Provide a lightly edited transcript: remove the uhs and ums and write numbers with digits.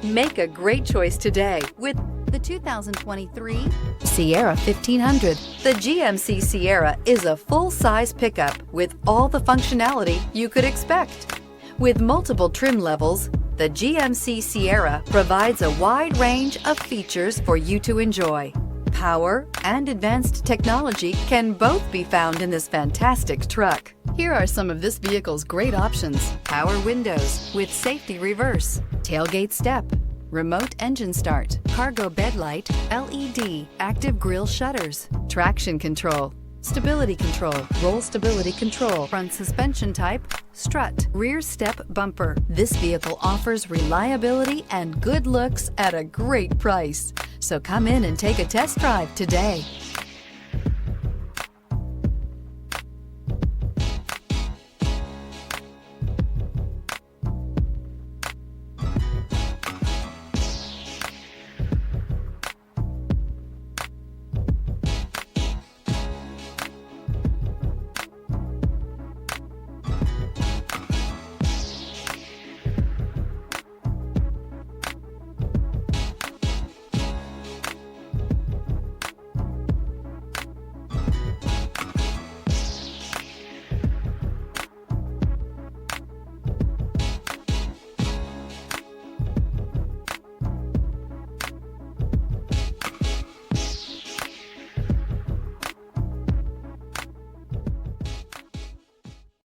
Make a great choice today with the 2023 Sierra 1500. The GMC Sierra is a full-size pickup with all the functionality you could expect. With multiple trim levels, the GMC Sierra provides a wide range of features for you to enjoy. Power and advanced technology can both be found in this fantastic truck. Here are some of this vehicle's great options: power windows with safety reverse, tailgate step, remote engine start, cargo bed light, LED, active grille shutters, traction control, stability control, roll stability control, front suspension type, strut, rear step bumper. This vehicle offers reliability and good looks at a great price. So come in and take a test drive today.